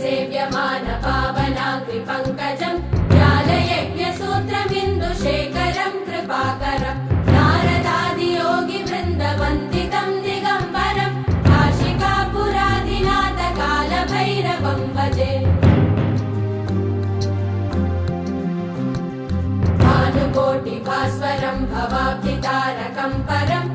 सेव्यमान पावनाग्रिपङ्कजम् ज्ञानयज्ञसूत्रमिन्दुशेखरम् कृपाकरम् नारदादियोगिवृन्दवन्दितम् दिगम्बरम् काशिकापुराधिनाथ कालभैरवम् भजे भानुकोटिभास्वरम् भवाब्धितारकम् परम्